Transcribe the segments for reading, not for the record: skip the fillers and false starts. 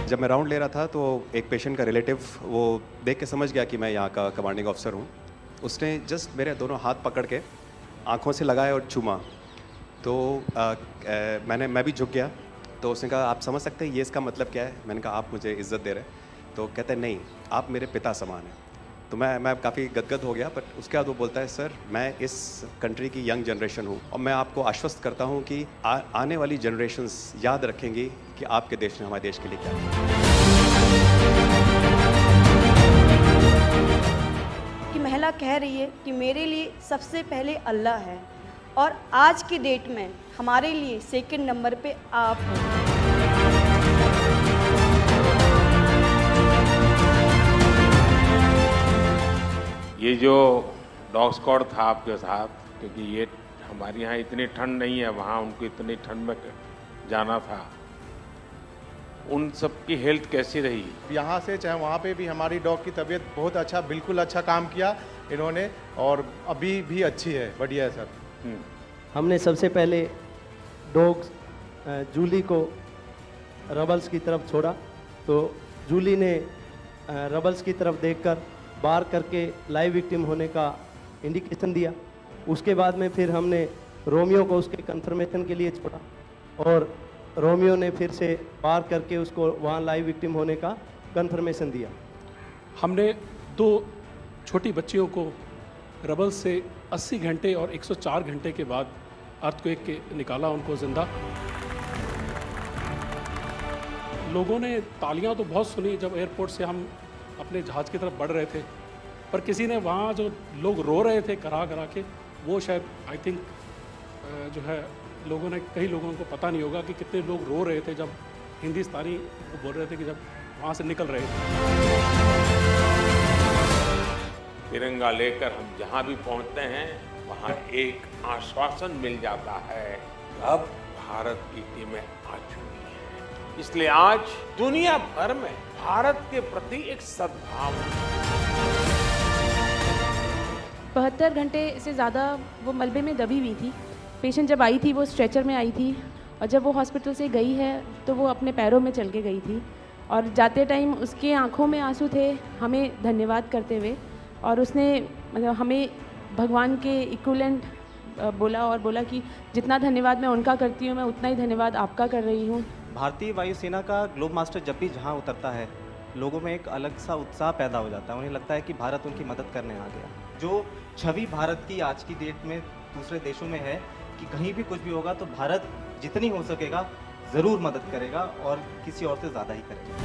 जब मैं राउंड ले रहा था तो एक पेशेंट का रिलेटिव वो देख के समझ गया कि मैं यहाँ का कमांडिंग ऑफिसर हूँ। उसने जस्ट मेरे दोनों हाथ पकड़ के आँखों से लगाए और चूमा। तो मैं भी झुक गया। तो उसने कहा आप समझ सकते हैं ये इसका मतलब क्या है? मैंने कहा आप मुझे इज़्ज़त दे रहे हैं। तो कहते हैं नहीं, आप मेरे पिता समान हैं। तो मैं काफ़ी गदगद हो गया। बट उसके बाद वो बोलता है सर मैं इस कंट्री की यंग जनरेशन हूँ और मैं आपको आश्वस्त करता हूँ कि आने वाली जनरेशन्स याद रखेंगी कि आपके देश ने हमारे देश के लिए क्या किया। कि महिला कह रही है कि मेरे लिए सबसे पहले अल्लाह है और आज की डेट में हमारे लिए सेकंड नंबर पे आप हो। ये जो डॉग स्क्वाड था आपके साथ, क्योंकि ये हमारे यहाँ इतनी ठंड नहीं है, वहाँ उनको इतनी ठंड में जाना था, उन सब की हेल्थ कैसी रही? यहाँ से चाहे वहाँ पे भी हमारी डॉग की तबीयत बहुत अच्छा, बिल्कुल अच्छा काम किया इन्होंने और अभी भी अच्छी है, बढ़िया है सर। हमने सबसे पहले डॉग जूली को रबल्स की तरफ छोड़ा तो जूली ने रबल्स की तरफ देखकर बार करके लाइव विक्टिम होने का इंडिकेशन दिया। उसके बाद में फिर हमने रोमियो को उसके कंफर्मेशन के लिए छोड़ा और रोमियो ने फिर से बार करके उसको वहाँ लाइव विक्टिम होने का कंफर्मेशन दिया। हमने 2 छोटी बच्चियों को रबल से 80 घंटे और 104 घंटे के बाद अर्थक्वेक के निकाला उनको जिंदा। लोगों ने तालियां तो बहुत सुनी जब एयरपोर्ट से हम अपने जहाज़ की तरफ बढ़ रहे थे, पर किसी ने वहाँ जो लोग रो रहे थे करा के, वो शायद आई थिंक जो है लोगों ने, कई लोगों को पता नहीं होगा कि कितने लोग रो रहे थे जब हिंदुस्तानी को बोल रहे थे कि जब वहाँ से निकल रहे थे। तिरंगा लेकर हम जहाँ भी पहुँचते हैं वहाँ एक आश्वासन मिल जाता है, अब भारत की टीमें आ चुकी हैं। इसलिए आज दुनिया भर में भारत के प्रति एक सद्भावना। 72 घंटे से ज़्यादा वो मलबे में दबी हुई थी। पेशेंट जब आई थी वो स्ट्रेचर में आई थी और जब वो हॉस्पिटल से गई है तो वो अपने पैरों में चल के गई थी और जाते टाइम उसके आंखों में आंसू थे हमें धन्यवाद करते हुए, और उसने मतलब हमें भगवान के इक्विवेलेंट बोला कि जितना धन्यवाद मैं उनका करती हूँ मैं उतना ही धन्यवाद आपका कर रही हूँ। भारतीय वायुसेना का ग्लोब मास्टर जब भी जहाँ उतरता है लोगों में एक अलग सा उत्साह पैदा हो जाता है। उन्हें लगता है कि भारत उनकी मदद करने आ गया। जो छवि भारत की आज की डेट में दूसरे देशों में है कि कहीं भी कुछ भी होगा तो भारत जितनी हो सकेगा ज़रूर मदद करेगा और किसी और से ज़्यादा ही करेगा।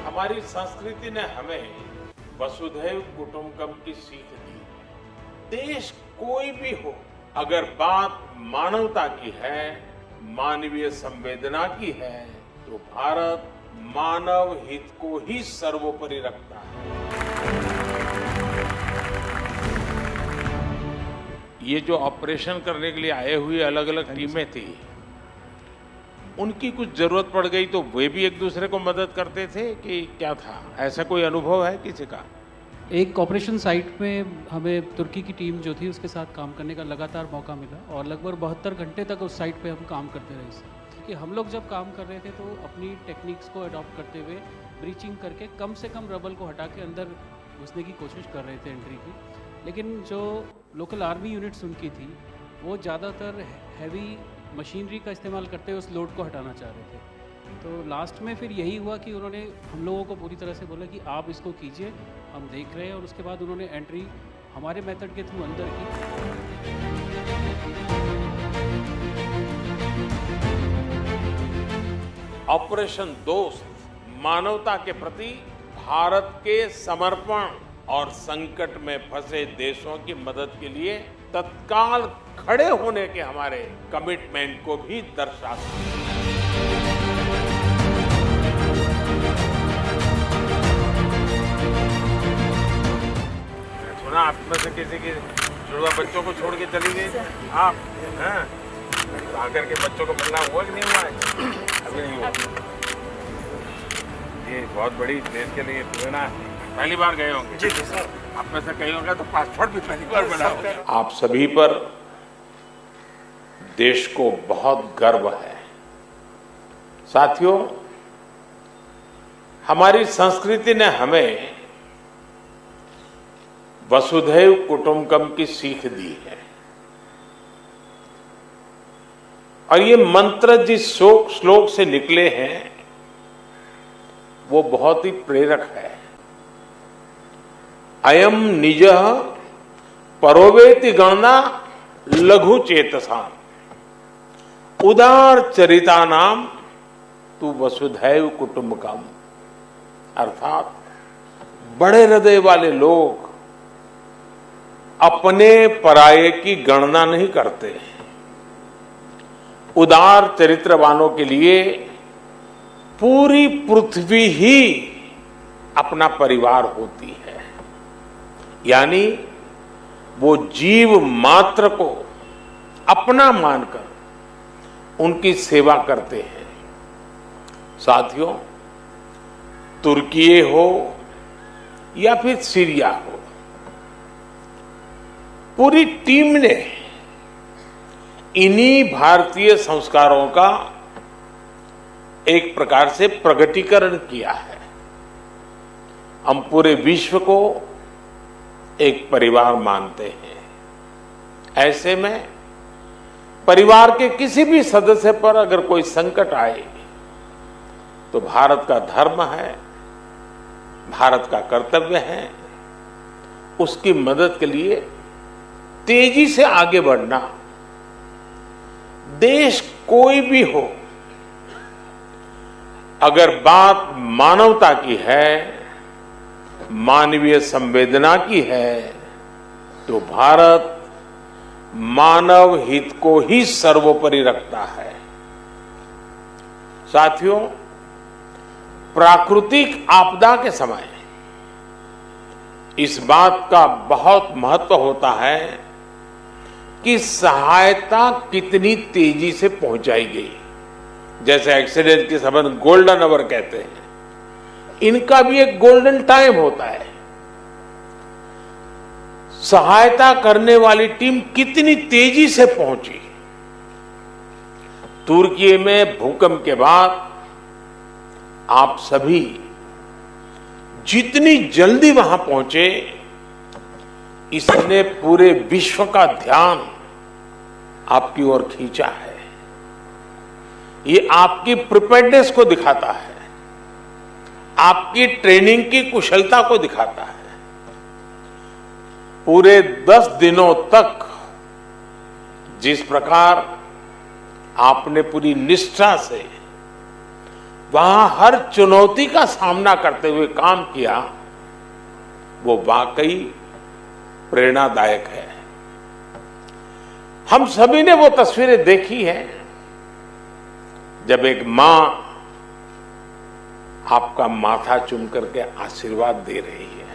हमारी संस्कृति ने हमें वसुधैव कुटुंबकम की सीख दी। देश कोई भी हो, अगर बात मानवता की है, मानवीय संवेदना की है, तो भारत मानव हित को ही सर्वोपरि रखता है। ये जो ऑपरेशन करने के लिए आए हुए अलग अलग टीमें थी, उनकी कुछ जरूरत पड़ गई तो वे भी एक दूसरे को मदद करते थे कि क्या था? ऐसा कोई अनुभव है किसी का? एक ऑपरेशन साइट में हमें तुर्की की टीम जो थी उसके साथ काम करने का लगातार मौका मिला और लगभग 72 घंटे तक उस साइट पे हम काम करते रहे सर। कि हम लोग जब काम कर रहे थे तो अपनी टेक्निक्स को अडॉप्ट करते हुए ब्रीचिंग करके कम से कम रबल को हटा के अंदर घुसने की कोशिश कर रहे थे एंट्री की। लेकिन जो लोकल आर्मी यूनिट्स उनकी थी वो ज़्यादातर हैवी मशीनरी का इस्तेमाल करते हुए उस लोड को हटाना चाह रहे थे। तो लास्ट में फिर यही हुआ कि उन्होंने हम लोगों को पूरी तरह से बोला कि आप इसको कीजिए, हम देख रहे हैं, और उसके बाद उन्होंने एंट्री हमारे मेथड के थ्रू अंदर की। ऑपरेशन दोस्त मानवता के प्रति भारत के समर्पण और संकट में फंसे देशों की मदद के लिए तत्काल खड़े होने के हमारे कमिटमेंट को भी दर्शाता है। सुना आप में से किसी की जुड़वा बच्चों को छोड़ के चली गई आप? हैं? आकर के बच्चों को मिलना हुआ कि नहीं हुआ है? अभी नहीं हुआ। ये बहुत बड़ी देश के लिए प्रेरणा है। पहली बार गए होंगे? जी सर। आप में से कई होंगे तो पासपोर्ट भी पहली बार बना होगा। आप सभी पर देश को बहुत गर्व है। साथियों, हमारी संस्कृति ने हमें वसुधैव कुटुंबकम की सीख दी है और ये मंत्र जिस श्लोक से निकले हैं वो बहुत ही प्रेरक है। अयम निजः परोवेति गणना लघु चेतसाम उदार चरिता नाम तू वसुधैव कुटुंबकम। अर्थात बड़े हृदय वाले लोग अपने पराये की गणना नहीं करते। उदार चरित्र वालों के लिए पूरी पृथ्वी ही अपना परिवार होती है, यानी वो जीव मात्र को अपना मानकर उनकी सेवा करते हैं। साथियों, तुर्की हो या फिर सीरिया हो, पूरी टीम ने इन्हीं भारतीय संस्कारों का एक प्रकार से प्रगटीकरण किया है। हम पूरे विश्व को एक परिवार मानते हैं। ऐसे में परिवार के किसी भी सदस्य पर अगर कोई संकट आए तो भारत का धर्म है, भारत का कर्तव्य है उसकी मदद के लिए तेजी से आगे बढ़ना। देश कोई भी हो, अगर बात मानवता की है, मानवीय संवेदना की है, तो भारत मानव हित को ही सर्वोपरि रखता है। साथियों, प्राकृतिक आपदा के समय इस बात का बहुत महत्व होता है कि सहायता कितनी तेजी से पहुंचाई गई। जैसे एक्सीडेंट के संबंध गोल्डन आवर कहते हैं, इनका भी एक गोल्डन टाइम होता है। सहायता करने वाली टीम कितनी तेजी से पहुंची। तुर्की में भूकंप के बाद आप सभी जितनी जल्दी वहां पहुंचे, इसने पूरे विश्व का ध्यान आपकी ओर खींचा है। ये आपकी प्रिपेयर्डनेस को दिखाता है, आपकी ट्रेनिंग की कुशलता को दिखाता है। पूरे 10 दिनों तक जिस प्रकार आपने पूरी निष्ठा से वहां हर चुनौती का सामना करते हुए काम किया, वो वाकई प्रेरणादायक है। हम सभी ने वो तस्वीरें देखी हैं जब एक मां आपका माथा चूम करके आशीर्वाद दे रही है।